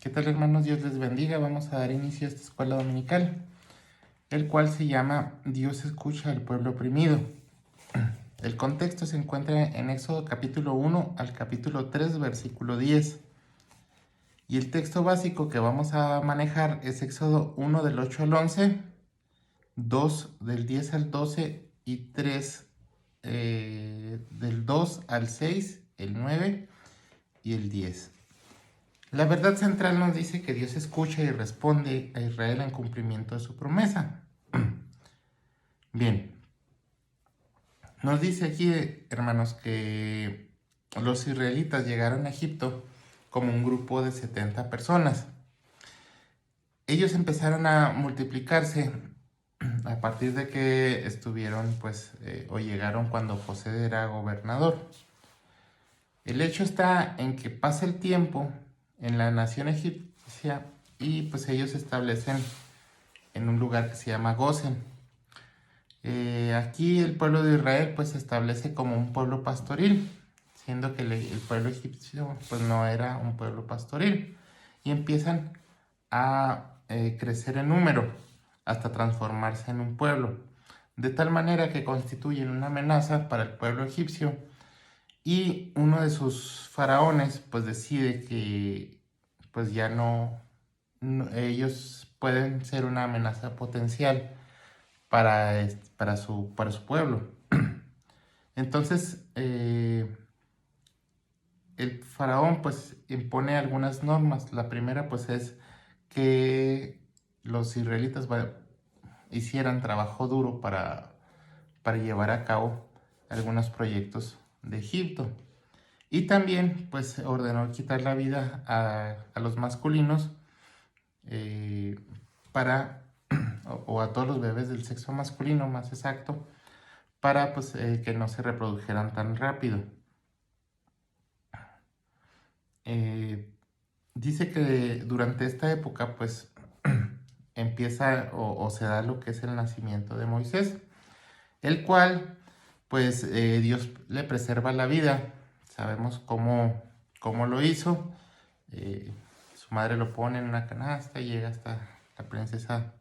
¿Qué tal, hermanos? Dios les bendiga. Vamos a dar inicio a esta escuela dominical, el cual se llama Dios escucha al pueblo oprimido. El contexto se encuentra en Éxodo capítulo 1 al capítulo 3, versículo 10. Y el texto básico que vamos a manejar es Éxodo 1 del 8 al 11, 2 del 10 al 12 y 3 del 2 al 6, el 9 y el 10. La verdad central nos dice que Dios escucha y responde a Israel en cumplimiento de su promesa. Bien, nos dice aquí, hermanos, que los israelitas llegaron a Egipto como un grupo de 70 personas. Ellos empezaron a multiplicarse a partir de que estuvieron, o llegaron cuando José era gobernador. El hecho está en que pasa el tiempo en la nación egipcia y pues ellos se establecen en un lugar que se llama Gosen. Aquí el pueblo de Israel pues se establece como un pueblo pastoril, siendo que el pueblo egipcio pues no era un pueblo pastoril, y empiezan a crecer en número hasta transformarse en un pueblo, de tal manera que constituyen una amenaza para el pueblo egipcio, y uno de sus faraones pues decide que pues ya ellos pueden ser una amenaza potencial para su pueblo. Entonces, el faraón pues impone algunas normas. La primera pues es que los israelitas hicieran trabajo duro para llevar a cabo algunos proyectos de Egipto. Y también pues ordenó quitar la vida a los masculinos o a todos los bebés del sexo masculino, más exacto, para que no se reprodujeran tan rápido. Dice que durante esta época pues empieza o se da lo que es el nacimiento de Moisés, el cual pues Dios le preserva la vida. Sabemos cómo lo hizo. Su madre lo pone en una canasta y llega hasta la princesa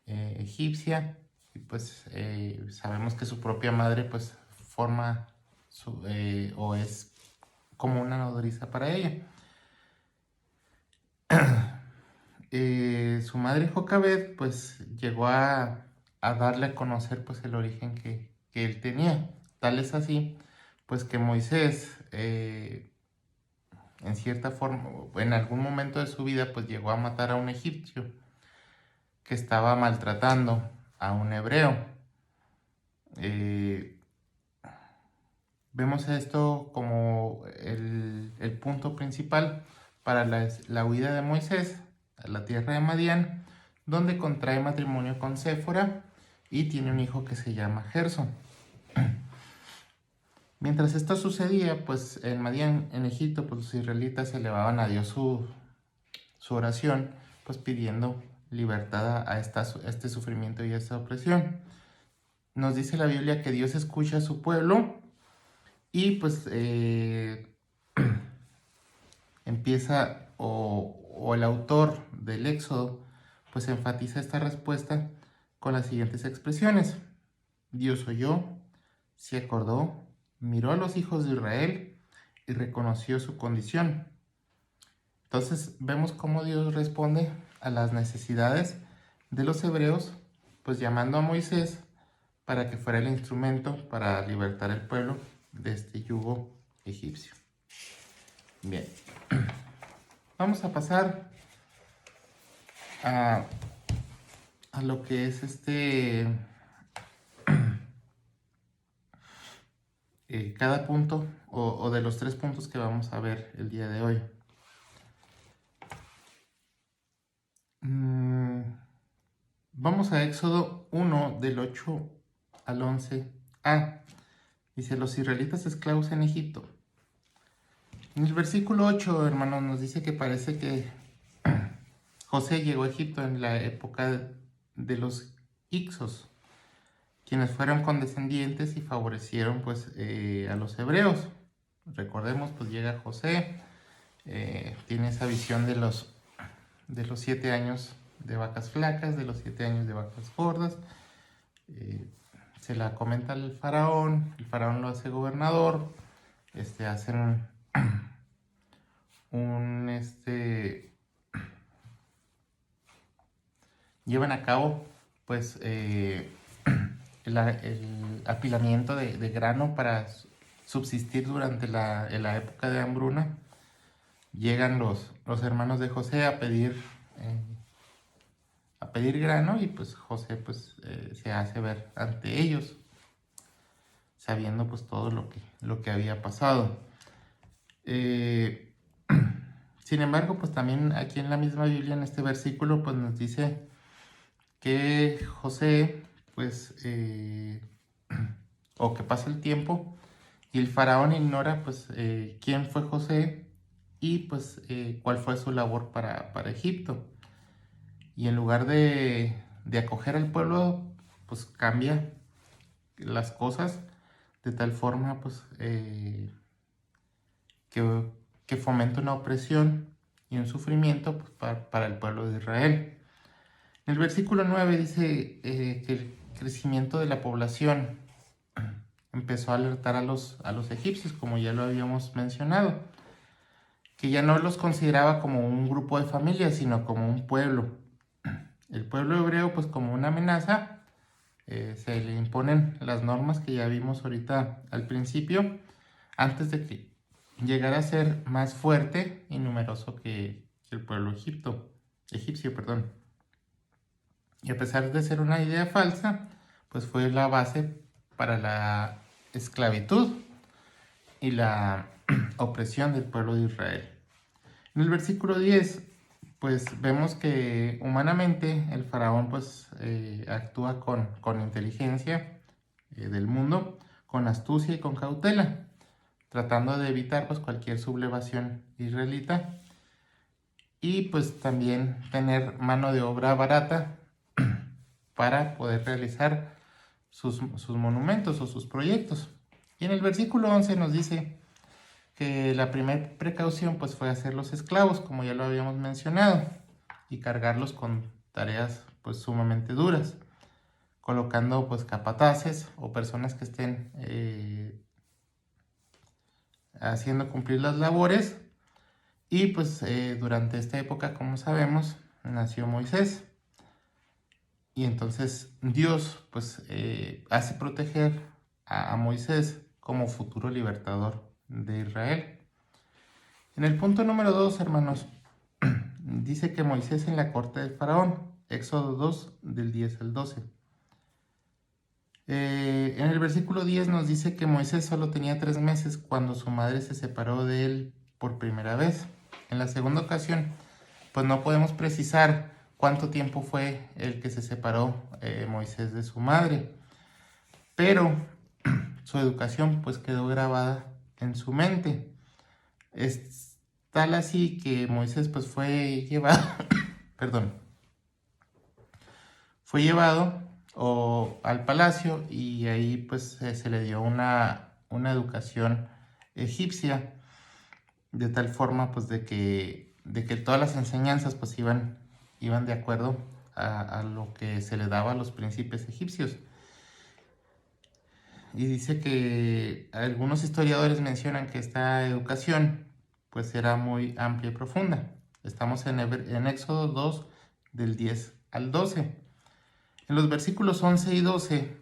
egipcia, y pues sabemos que su propia madre pues forma o es como una nodriza para ella. Su madre Jocabed pues llegó a darle a conocer pues el origen que él tenía. Tal es así pues que Moisés en cierta forma, en algún momento de su vida pues llegó a matar a un egipcio que estaba maltratando a un hebreo. Vemos esto como el punto principal para la huida de Moisés a la tierra de Madián, donde contrae matrimonio con Séfora y tiene un hijo que se llama Gerson. Mientras esto sucedía, pues en Madián, en Egipto, pues los israelitas elevaban a Dios su oración, pues pidiendo libertad a este sufrimiento y a esta opresión. Nos dice la Biblia que Dios escucha a su pueblo y pues empieza o el autor del Éxodo pues enfatiza esta respuesta con las siguientes expresiones: Dios oyó, se acordó, miró a los hijos de Israel y reconoció su condición. Entonces vemos cómo Dios responde a las necesidades de los hebreos, pues llamando a Moisés para que fuera el instrumento para libertar al pueblo de este yugo egipcio. Bien, vamos a pasar a lo que es cada punto o de los 3 puntos que vamos a ver el día de hoy. Vamos a Éxodo 1 del 8 al 11a. Dice: los israelitas esclavos en Egipto. En el versículo 8, hermanos, nos dice que parece que José llegó a Egipto en la época de los Hicsos, quienes fueron condescendientes y favorecieron a los hebreos. Recordemos, pues llega José, tiene esa visión de los 7 años de vacas flacas, de los 7 años de vacas gordas. Se la comenta al faraón, el faraón lo hace gobernador, hacen llevan a cabo pues el apilamiento de grano para subsistir durante la época de hambruna. Llegan los hermanos de José a pedir grano, y pues José pues se hace ver ante ellos, sabiendo pues todo lo que había pasado. Sin embargo, pues también aquí en la misma Biblia, en este versículo, pues nos dice que José, pues, o que pasa el tiempo y el faraón ignora pues quién fue José y pues cuál fue su labor para Egipto. Y en lugar de acoger al pueblo, pues cambia las cosas de tal forma pues que fomenta una opresión y un sufrimiento pues, para el pueblo de Israel. En el versículo 9 dice que el crecimiento de la población empezó a alertar a los egipcios, como ya lo habíamos mencionado, que ya no los consideraba como un grupo de familias, sino como un pueblo. El pueblo hebreo, pues como una amenaza, se le imponen las normas que ya vimos ahorita al principio, antes de que llegara a ser más fuerte y numeroso que el pueblo egipcio. Y a pesar de ser una idea falsa, pues fue la base para la esclavitud y la opresión del pueblo de Israel. En el versículo 10, pues vemos que humanamente el faraón pues actúa con inteligencia del mundo, con astucia y con cautela, tratando de evitar pues cualquier sublevación israelita y pues también tener mano de obra barata para poder realizar sus monumentos o sus proyectos. Y en el versículo 11 nos dice que la primera precaución pues fue hacerlos esclavos, como ya lo habíamos mencionado, y cargarlos con tareas pues sumamente duras, colocando pues capataces o personas que estén haciendo cumplir las labores. Y pues durante esta época, como sabemos, nació Moisés. Y entonces Dios pues hace proteger a Moisés como futuro libertador de Israel. En el punto número 2, hermanos, dice que Moisés en la corte del faraón, Éxodo 2, del 10 al 12. En el versículo 10 nos dice que Moisés solo tenía 3 meses cuando su madre se separó de él por primera vez. En la segunda ocasión, pues no podemos precisar cuánto tiempo fue el que se separó Moisés de su madre, pero su educación pues quedó grabada en su mente. Es tal así que Moisés pues fue llevado, perdón, fue llevado al palacio, y ahí pues se le dio una educación egipcia, de tal forma pues de que todas las enseñanzas pues iban de acuerdo a lo que se le daba a los príncipes egipcios. Y dice que algunos historiadores mencionan que esta educación pues era muy amplia y profunda. Estamos en Éxodo 2 del 10 al 12. En los versículos 11 y 12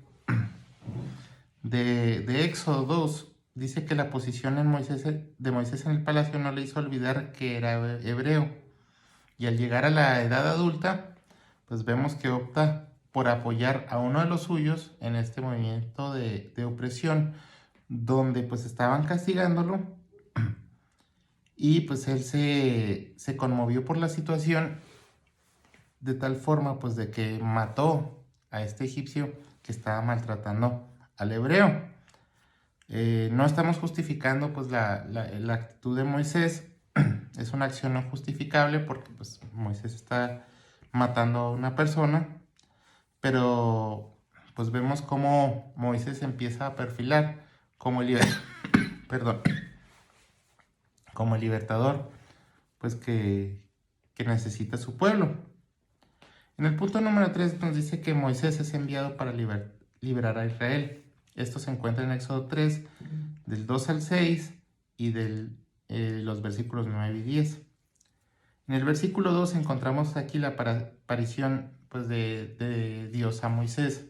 de Éxodo 2 dice que la posición de Moisés en el palacio no le hizo olvidar que era hebreo. Y al llegar a la edad adulta, pues vemos que opta por apoyar a uno de los suyos en este movimiento de opresión, donde pues estaban castigándolo, y pues él se conmovió por la situación de tal forma pues de que mató a este egipcio que estaba maltratando al hebreo. No estamos justificando pues la actitud de Moisés. Es una acción no justificable porque pues Moisés está matando a una persona, pero pues vemos cómo Moisés empieza a perfilar como el, perdón, como el libertador pues que necesita su pueblo. En el punto número 3 nos dice que Moisés es enviado para liberar a Israel. Esto se encuentra en Éxodo 3, del 2 al 6 y los versículos 9 y 10. En el versículo 2 encontramos aquí la aparición pues, de Dios a Moisés.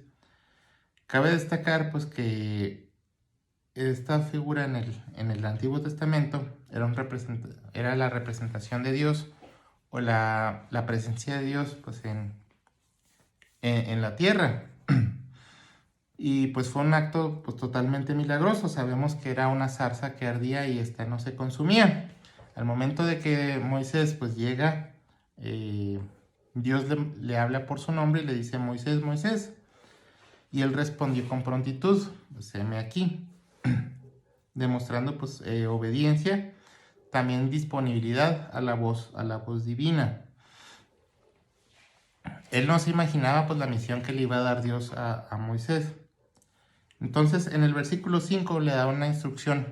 Cabe destacar pues, que esta figura en el Antiguo Testamento era la representación de Dios o la presencia de Dios pues, en la tierra. Y pues fue un acto pues, totalmente milagroso. Sabemos que era una zarza que ardía y esta no se consumía. Al momento de que Moisés pues llega, Dios le habla por su nombre y le dice: Moisés, Moisés. Y él respondió con prontitud: pues heme aquí. Demostrando pues obediencia, también disponibilidad a la voz divina. Él no se imaginaba pues la misión que le iba a dar Dios a Moisés. Entonces en el versículo 5 le da una instrucción.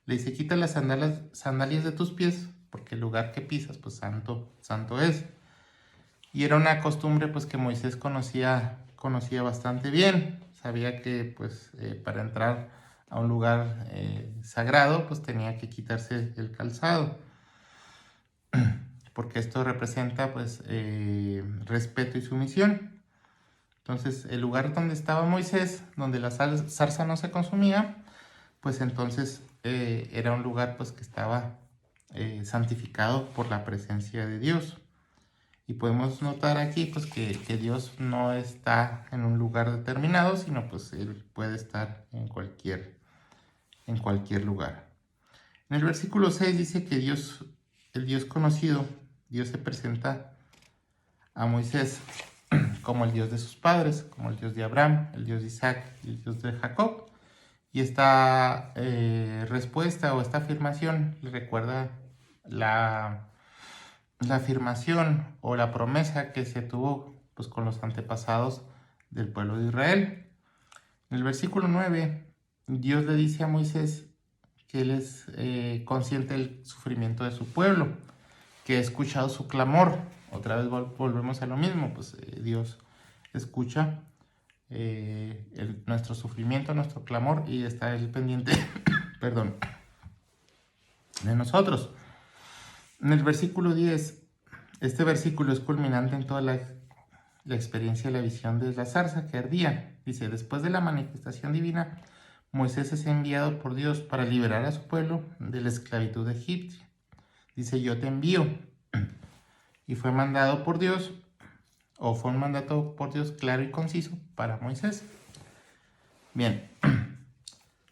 Le dice: quita las sandalias de tus pies, porque el lugar que pisas pues santo es. Y era una costumbre pues que Moisés conocía bastante bien. Sabía que pues para entrar a un lugar sagrado pues tenía que quitarse el calzado, porque esto representa pues respeto y sumisión. Entonces el lugar donde estaba Moisés, donde la zarza no se consumía, pues entonces era un lugar pues que estaba santificado por la presencia de Dios. Y podemos notar aquí pues que Dios no está en un lugar determinado, sino pues Él puede estar en cualquier lugar. En el versículo 6 dice que el Dios conocido, Dios se presenta a Moisés como el Dios de sus padres, como el Dios de Abraham, el Dios de Isaac y el Dios de Jacob. Y esta respuesta o esta afirmación le recuerda la afirmación o la promesa que se tuvo pues, con los antepasados del pueblo de Israel. En el versículo 9, Dios le dice a Moisés que él es consciente del sufrimiento de su pueblo, que ha escuchado su clamor. Otra vez volvemos a lo mismo, pues Dios escucha nuestro sufrimiento, nuestro clamor, y está él pendiente perdón, de nosotros. En el versículo 10, este versículo es culminante en toda la experiencia de la visión de la zarza que ardía. Dice: después de la manifestación divina, Moisés es enviado por Dios para liberar a su pueblo de la esclavitud de Egipto. Dice: yo te envío. Y fue mandado por Dios, o fue un mandato por Dios claro y conciso para Moisés. Bien,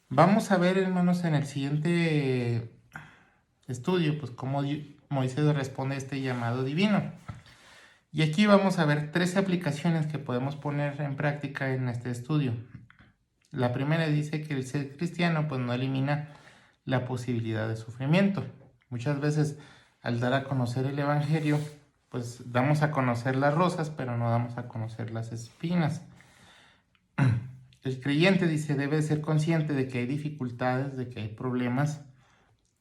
vamos a ver, hermanos, en el siguiente estudio, pues cómo Moisés responde a este llamado divino. Y aquí vamos a ver 13 aplicaciones que podemos poner en práctica en este estudio. La primera dice que el ser cristiano pues no elimina la posibilidad de sufrimiento. Muchas veces al dar a conocer el evangelio pues damos a conocer las rosas, pero no damos a conocer las espinas. El creyente, dice, debe ser consciente de que hay dificultades, de que hay problemas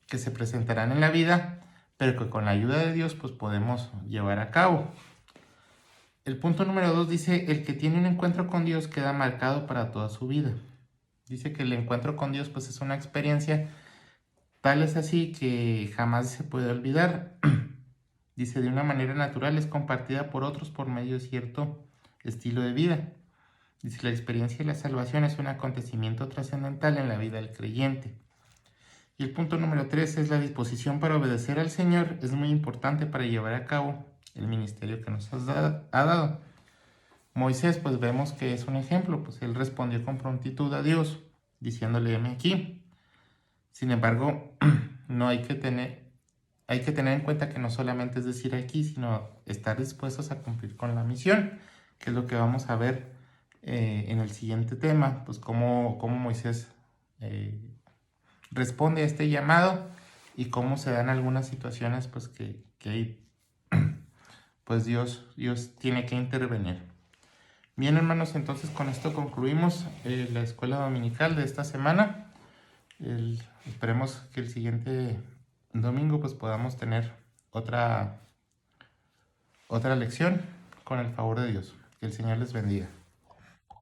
que se presentarán en la vida, pero que con la ayuda de Dios pues podemos llevar a cabo. El punto número 2 dice: el que tiene un encuentro con Dios queda marcado para toda su vida. Dice que el encuentro con Dios pues es una experiencia tal es así que jamás se puede olvidar. Dice: de una manera natural es compartida por otros por medio de cierto estilo de vida. Dice: la experiencia de la salvación es un acontecimiento trascendental en la vida del creyente. Y el punto número 3 es: la disposición para obedecer al Señor es muy importante para llevar a cabo el ministerio que nos ha dado. Moisés, pues vemos que es un ejemplo, pues él respondió con prontitud a Dios, diciéndole: heme aquí. Sin embargo, hay que tener en cuenta que no solamente es decir aquí, sino estar dispuestos a cumplir con la misión, que es lo que vamos a ver en el siguiente tema, pues cómo Moisés responde a este llamado y cómo se dan algunas situaciones pues que pues Dios tiene que intervenir. Bien, hermanos, entonces con esto concluimos la escuela dominical de esta semana. Esperemos que el siguiente domingo pues podamos tener otra lección con el favor de Dios. Que el Señor les bendiga.